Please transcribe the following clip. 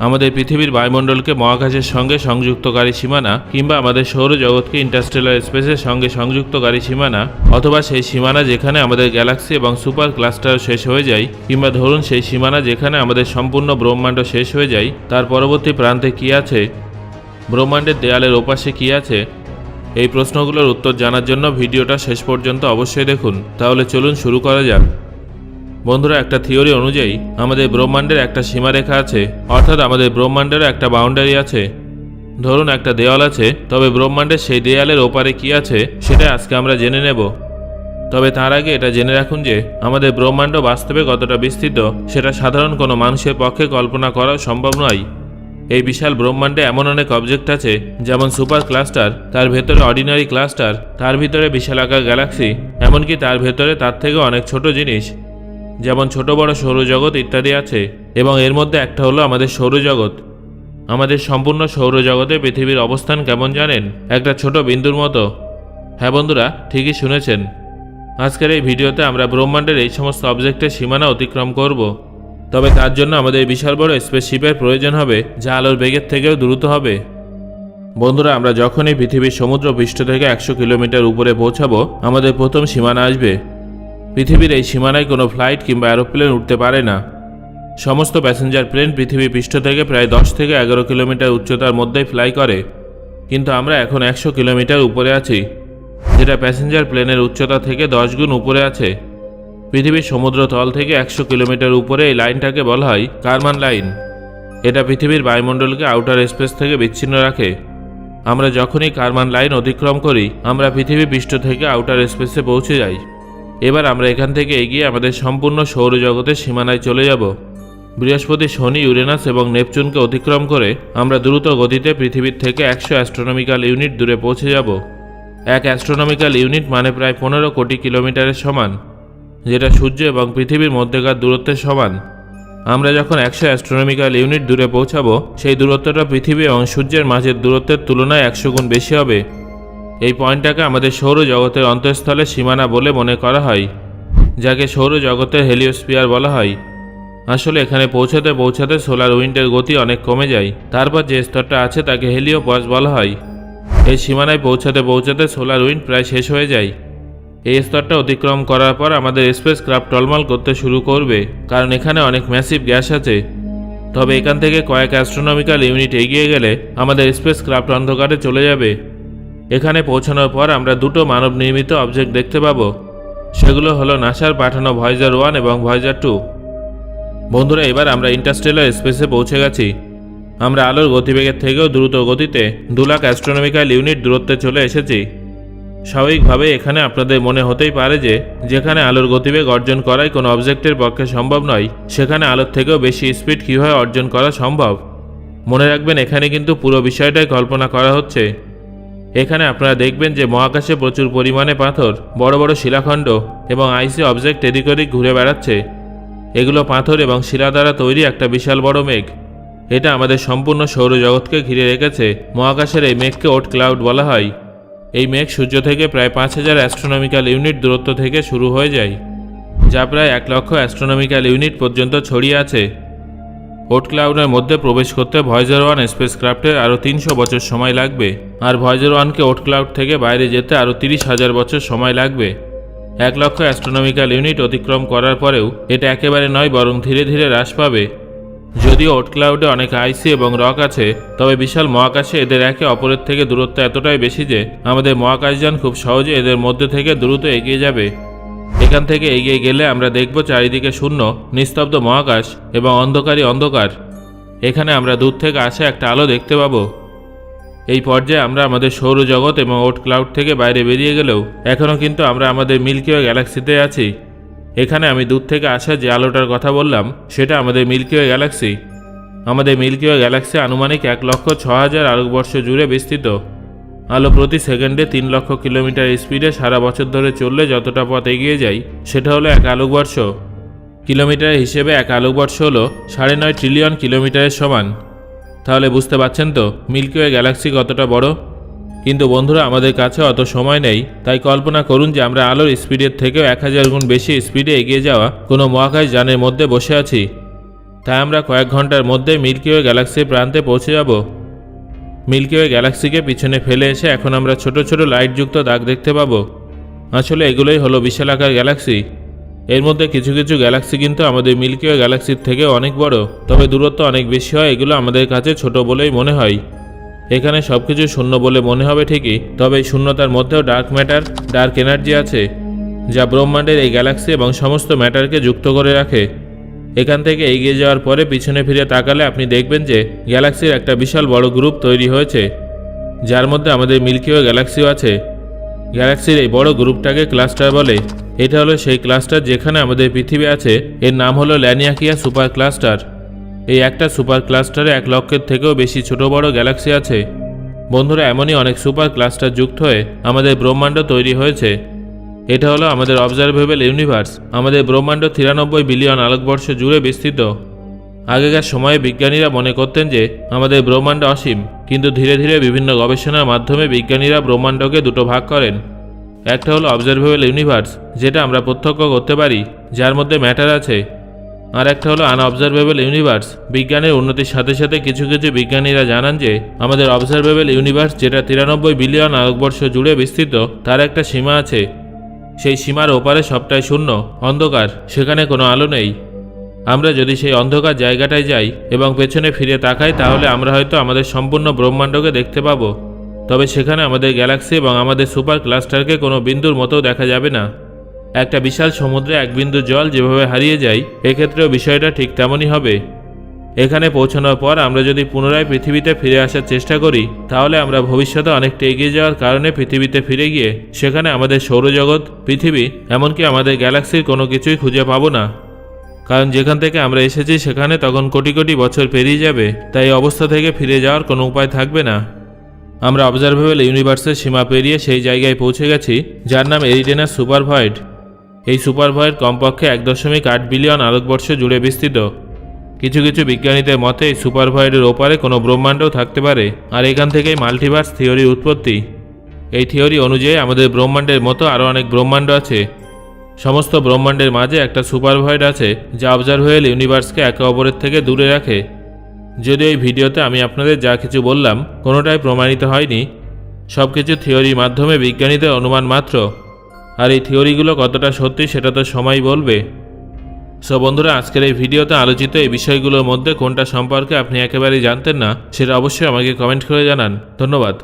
আমাদের পৃথিবীর বায়ুমণ্ডলকে মহাকাশের সঙ্গে সংযুক্তকারী সীমানা, কিংবা আমাদের সৌরজগৎকে ইন্টারস্টেলার স্পেসের সঙ্গে সংযুক্তকারী সীমানা, অথবা সেই সীমানা যেখানে আমাদের গ্যালাক্সি এবং সুপার ক্লাস্টার শেষ হয়ে যায়, কিংবা ধরুন সেই সীমানা যেখানে আমাদের সম্পূর্ণ ব্রহ্মাণ্ড শেষ হয়ে যায়, তার পরবর্তী প্রান্তে কী আছে, ব্রহ্মাণ্ডের দেয়ালের ওপাশে কী আছে, এই প্রশ্নগুলোর উত্তর জানার জন্য ভিডিওটা শেষ পর্যন্ত অবশ্যই দেখুন। তাহলে চলুন শুরু করা যাক। বন্ধুরা, একটা থিওরি অনুযায়ী আমাদের ব্রহ্মাণ্ডের একটা সীমারেখা আছে, অর্থাৎ আমাদের ব্রহ্মাণ্ডেরও একটা বাউন্ডারি আছে। ধরুন একটা দেওয়াল আছে, তবে ব্রহ্মাণ্ডের সেই দেয়ালের ওপারে কি আছে সেটা আজকে আমরা জেনে নেব। তবে তার আগে এটা জেনে রাখুন যে আমাদের ব্রহ্মাণ্ড বাস্তবে কতটা বিস্তৃত সেটা সাধারণ কোনো মানুষের পক্ষে কল্পনা করা সম্ভব নয়। এই বিশাল ব্রহ্মাণ্ডে এমন অনেক অবজেক্ট আছে, যেমন সুপার ক্লাস্টার, তার ভেতরে অর্ডিনারি ক্লাস্টার, তার ভিতরে বিশালাকার গ্যালাক্সি, এমনকি তার ভেতরে তার থেকে অনেক ছোট জিনিস, যেমন ছোট বড় সৌরজগৎ ইত্যাদি আছে। এবং এর মধ্যে একটা হলো আমাদের সৌরজগৎ। আমাদের সম্পূর্ণ সৌরজগতে পৃথিবীর অবস্থান কেমন জানেন? একটা ছোট বিন্দুর মতো। হ্যাঁ বন্ধুরা, ঠিকই শুনেছেন। আজকের এই ভিডিওতে আমরা ব্রহ্মাণ্ডের এই সমস্ত অবজেক্টের সীমানা অতিক্রম করব। তবে তার জন্য আমাদের বিশাল বড় স্পেসশিপের প্রয়োজন হবে, যা আলোর বেগের থেকেও দ্রুত হবে। বন্ধুরা, আমরা যখনই পৃথিবীর সমুদ্র পৃষ্ঠ থেকে 100 কিলোমিটার উপরে পৌঁছাবো, আমাদের প্রথম সীমানা আসবে। পৃথিবীর এই সীমানায় কোনো ফ্লাইট কিংবা অ্যারোপ্লেন উঠতে পারে না। সমস্ত প্যাসেঞ্জার প্লেন পৃথিবী পৃষ্ঠ থেকে প্রায় 10 থেকে 11 কিলোমিটার উচ্চতার মধ্যেই ফ্লাই করে। কিন্তু আমরা এখন 100 কিলোমিটার উপরে আছি, যেটা প্যাসেঞ্জার প্লেনের উচ্চতা থেকে 10 গুণ উপরে আছে। পৃথিবীর সমুদ্র তল থেকে 100 কিলোমিটার উপরে এই লাইনটাকে বলা হয় কারমান লাইন। এটা পৃথিবীর বায়ুমণ্ডলকে আউটার স্পেস থেকে বিচ্ছিন্ন রাখে। আমরা যখনই কারমান লাইন অতিক্রম করি, আমরা পৃথিবী পৃষ্ঠ থেকে আউটার স্পেসে পৌঁছে যাই। এবার আমরা এখান থেকে এগিয়ে আমাদের সম্পূর্ণ সৌরজগতের সীমানায় চলে যাব। বৃহস্পতি, শনি, ইউরেনাস এবং নেপচুনকে অতিক্রম করে আমরা দ্রুত গতিতে পৃথিবীর থেকে 100 অ্যাস্ট্রোনমিক্যাল ইউনিট দূরে পৌঁছে যাব। 1 অ্যাস্ট্রোনমিক্যাল ইউনিট মানে প্রায় 15 কোটি কিলোমিটারের সমান, যেটা সূর্য এবং পৃথিবীর মধ্যেকার দূরত্বের সমান। আমরা যখন 100 অ্যাস্ট্রোনমিক্যাল ইউনিট দূরে পৌঁছাবো, সেই দূরত্বটা পৃথিবী এবং সূর্যের মাঝের দূরত্বের তুলনায় 100 গুণ বেশি হবে। এই পয়েন্টটাকে আমাদের সৌরজগতের অন্তঃস্থলের সীমানা বলে মনে করা হয়, যাকে সৌরজগতের হেলিওস্ফিয়ার বলা হয়। আসলে এখানে পৌঁছাতে পৌঁছাতে সোলার উইন্ডের গতি অনেক কমে যায়। তারপর যে স্তরটা আছে তাকে হেলিওপজ বলা হয়। এই সীমানায় পৌঁছাতে পৌঁছাতে সোলার উইন্ড প্রায় শেষ হয়ে যায়। এই স্তরটা অতিক্রম করার পর আমাদের স্পেস ক্রাফট টলমল করতে শুরু করবে, কারণ এখানে অনেক ম্যাসিভ গ্যাস আছে। তবে এখান থেকে কয়েক অ্যাস্ট্রোনমিক্যাল ইউনিট এগিয়ে গেলে আমাদের স্পেস ক্রাফট অন্ধকারে চলে যাবে। এখানে পৌঁছানোর পর আমরা দুটো মানব নির্মিত অবজেক্ট দেখতে পাবো। সেগুলো হলো নাসার পাঠানো ভয়েজার 1 এবং ভয়েজার 2। বন্ধুরা, এবার আমরা ইন্টারস্টেলার স্পেসে পৌঁছে গেছি। আমরা আলোর গতিবেগের থেকেও দ্রুত গতিতে 2 লাখ অ্যাস্ট্রোনমিক্যাল ইউনিট দূরত্বে চলে এসেছি। স্বাভাবিকভাবে এখানে আপনাদের মনে হতেই পারে যে যেখানে আলোর গতিবেগ অর্জন করাই কোনো অবজেক্টের পক্ষে সম্ভব নয়, সেখানে আলোর থেকেও বেশি স্পিড কীভাবে অর্জন করা সম্ভব। মনে রাখবেন, এখানে কিন্তু পুরো বিষয়টাই কল্পনা করা হচ্ছে। এখানে আপনারা দেখবেন যে মহাকাশে প্রচুর পরিমাণে পাথর, বড় বড় শিলাখণ্ড এবং আইসি অবজেক্ট এদিক ওদিক ঘুরে বেড়াচ্ছে। এগুলো পাথর এবং শিলা দ্বারা তৈরি একটা বিশাল বড় মেঘ। এটা আমাদের সম্পূর্ণ সৌরজগৎকে ঘিরে রেখেছে। মহাকাশের এই মেঘকে ওট ক্লাউড বলা হয়। এই মেঘ সূর্য থেকে প্রায় 5000 অ্যাস্ট্রোনমিক্যাল ইউনিট দূরত্ব থেকে শুরু হয়ে যায়, যা প্রায় 1 লক্ষ অ্যাস্ট্রোনমিক্যাল ইউনিট পর্যন্ত ছড়িয়ে আছে। ওট ক্লাউডের মধ্যে প্রবেশ করতে ভয়েজার 1 স্পেসক্রাফটের আরও 300 বছর সময় লাগবে, আর ভয়েজার 1কে ওট ক্লাউড থেকে বাইরে যেতে আরও 30,000 বছর সময় লাগবে। 1 লক্ষ অ্যাস্ট্রোনমিক্যাল ইউনিট অতিক্রম করার পরেও এটা একেবারে নয়, বরং ধীরে ধীরে হ্রাস পাবে। যদিও ওট ক্লাউডে অনেক আইসি এবং রক আছে, তবে বিশাল মহাকাশে এদের একে অপরের থেকে দূরত্ব এতটাই বেশি যে আমাদের মহাকাশযান খুব সহজে এদের মধ্যে থেকে দ্রুত এগিয়ে যাবে। এখান থেকে এগিয়ে গেলে আমরা দেখব চারিদিকে শূন্য, নিস্তব্ধ মহাকাশ এবং অন্ধকারই অন্ধকার। এখানে আমরা দূর থেকে আসা একটা আলো দেখতে পাবো। এই পর্যায়ে আমরা আমাদের সৌরজগৎ এবং ওট ক্লাউড থেকে বাইরে বেরিয়ে গেলেও এখনও কিন্তু আমরা আমাদের মিল্কি ওয়ে গ্যালাক্সিতে আছি। এখানে আমি দূর থেকে আসা যে আলোটার কথা বললাম, সেটা আমাদের মিল্কি ওয়ে গ্যালাক্সি। আমাদের মিল্কি ওয়ে গ্যালাক্সি আনুমানিক 1,06,000 আলোকবর্ষ জুড়ে বিস্তৃত। আলো প্রতি সেকেন্ডে 3 লক্ষ কিলোমিটার স্পিডে সারা বছর ধরে চললে যতটা পথ এগিয়ে যায়, সেটা হলো 1 আলোকবর্ষ। কিলোমিটার হিসেবে 1 আলোকবর্ষ হলো 9.5 ট্রিলিয়ন কিলোমিটারের সমান। তাহলে বুঝতে পারছেন তো মিল্কি ওয়ে গ্যালাক্সি কতটা বড়। কিন্তু বন্ধুরা, আমাদের কাছে অত সময় নেই, তাই কল্পনা করুন যে আমরা আলোর স্পিডের থেকেও 1000 গুণ বেশি স্পিডে এগিয়ে যাওয়া কোনো মহাকাশ যানের মধ্যে বসে আছি। তাই আমরা কয়েক ঘন্টার মধ্যে মিল্কি ওয়ে গ্যালাক্সির প্রান্তে পৌঁছে যাব। মিল্কি ওয়ে গ্যালাক্সিকে পিছনে ফেলে এসে এখন আমরা ছোট ছোট লাইটযুক্ত দাগ দেখতে পাবো। আসলে এগুলোই হলো বিশালাকার গ্যালাক্সি। এর মধ্যে কিছু কিছু গ্যালাক্সি কিন্তু আমাদের মিল্কি ওয়ে গ্যালাক্সির থেকে অনেক বড়, তবে দূরত্ব অনেক বেশি হয়। এগুলো আমাদের কাছে ছোট বলেই মনে হয়। এখানে সব কিছু শূন্য বলে মনে হবে ঠিকই, তবে এই শূন্যতার মধ্যেও ডার্ক ম্যাটার, ডার্ক এনার্জি আছে, যা ব্রহ্মাণ্ডের এই গ্যালাক্সি এবং সমস্ত ম্যাটারকে যুক্ত করে রাখে। এখান থেকে এগিয়ে যাওয়ার পরে পিছনে ফিরে তাকালে আপনি দেখবেন যে গ্যালাক্সির একটা বিশাল বড় গ্রুপ তৈরি হয়েছে, যার মধ্যে আমাদের মিল্কি ওয়ে গ্যালাক্সিও আছে। গ্যালাক্সির এই বড় গ্রুপটাকে ক্লাস্টার বলে। এটা হলো সেই ক্লাস্টার যেখানে আমাদের পৃথিবী আছে। এর নাম হলো ল্যানিয়াকিয়া সুপার ক্লাস্টার। এই একটা সুপার ক্লাস্টারে 1 লক্ষের থেকেও বেশি ছোট বড় গ্যালাক্সি আছে। বন্ধুরা, এমনই অনেক সুপার ক্লাস্টার যুক্ত হয়ে আমাদের ব্রহ্মাণ্ড তৈরি হয়েছে। এটা হলো আমাদের অবজারভেবল ইউনিভার্স। আমাদের ব্রহ্মাণ্ড 93 বিলিয়ন আলোকবর্ষ জুড়ে বিস্তৃত। আগেকার সময়ে বিজ্ঞানীরা মনে করতেন যে আমাদের ব্রহ্মাণ্ড অসীম, কিন্তু ধীরে ধীরে বিভিন্ন গবেষণার মাধ্যমে বিজ্ঞানীরা ব্রহ্মাণ্ডকে দুটো ভাগ করেন। একটা হলো অবজারভেবল ইউনিভার্স, যেটা আমরা প্রত্যক্ষ করতে পারি, যার মধ্যে ম্যাটার আছে। আর একটা হলো আনঅবজারভেবল ইউনিভার্স। বিজ্ঞানের উন্নতির সাথে সাথে কিছু কিছু বিজ্ঞানীরা জানান যে আমাদের অবজারভেবল ইউনিভার্স, যেটা 93 বিলিয়ন আলোকবর্ষ জুড়ে বিস্তৃত, তার একটা সীমা আছে। সেই সীমার ওপারে সবটাই শূন্য, অন্ধকার, সেখানে কোনো আলো নেই। আমরা যদি সেই অন্ধকার জায়গাটায় যাই এবং পেছনে ফিরে তাকাই, তাহলে আমরা হয়তো আমাদের সম্পূর্ণ ব্রহ্মাণ্ডকে দেখতে পাবো। তবে সেখানে আমাদের গ্যালাক্সি এবং আমাদের সুপার ক্লাস্টারকে কোনো বিন্দুর মতো দেখা যাবে না। একটা বিশাল সমুদ্রে এক বিন্দু জল যেভাবে হারিয়ে যায়, এক্ষেত্রেও বিষয়টা ঠিক তেমনই হবে। এখানে পৌঁছানোর পর আমরা যদি পুনরায় পৃথিবীতে ফিরে আসার চেষ্টা করি, তাহলে আমরা ভবিষ্যতে অনেকটা এগিয়ে যাওয়ার কারণে পৃথিবীতে ফিরে গিয়ে সেখানে আমাদের সৌরজগৎ, পৃথিবী, এমনকি আমাদের গ্যালাক্সির কোনো কিছুই খুঁজে পাবো না। কারণ যেখান থেকে আমরা এসেছি সেখানে তখন কোটি কোটি বছর পেরিয়ে যাবে। তাই এই অবস্থা থেকে ফিরে যাওয়ার কোনো উপায় থাকবে না। আমরা অবজারভেবল ইউনিভার্সের সীমা পেরিয়ে সেই জায়গায় পৌঁছে গেছি যার নাম এরিডেনাস সুপার ভয়েড। এই সুপার ভয়েড কমপক্ষে 1.8 বিলিয়ন আলোকবর্ষ জুড়ে বিস্তৃত। কিছু কিছু বিজ্ঞানীদের মতে এই সুপার ভয়েডের ওপারে কোনো ব্রহ্মাণ্ডও থাকতে পারে, আর এখান থেকেই মাল্টিভার্স থিওরির উৎপত্তি। এই থিওরি অনুযায়ী আমাদের ব্রহ্মাণ্ডের মতো আরও অনেক ব্রহ্মাণ্ড আছে। সমস্ত ব্রহ্মাণ্ডের মাঝে একটা সুপার ভয়েড আছে, যা অবজারভেবল ইউনিভার্সকে একে অপরের থেকে দূরে রাখে। যদিও এই ভিডিওতে আমি আপনাদের যা কিছু বললাম কোনোটাই প্রমাণিত হয়নি, সব কিছু থিওরির মাধ্যমে বিজ্ঞানীদের অনুমান মাত্র। আর এই থিওরিগুলো কতটা সত্যি সেটা তো সময়ই বলবে। সো বন্ধুরা, আজকের এই ভিডিওতে আলোচিত এই বিষয়গুলোর মধ্যে কোনটা সম্পর্কে আপনি একেবারেই জানতেন না, সেটা অবশ্যই আমাকে কমেন্ট করে জানান। ধন্যবাদ।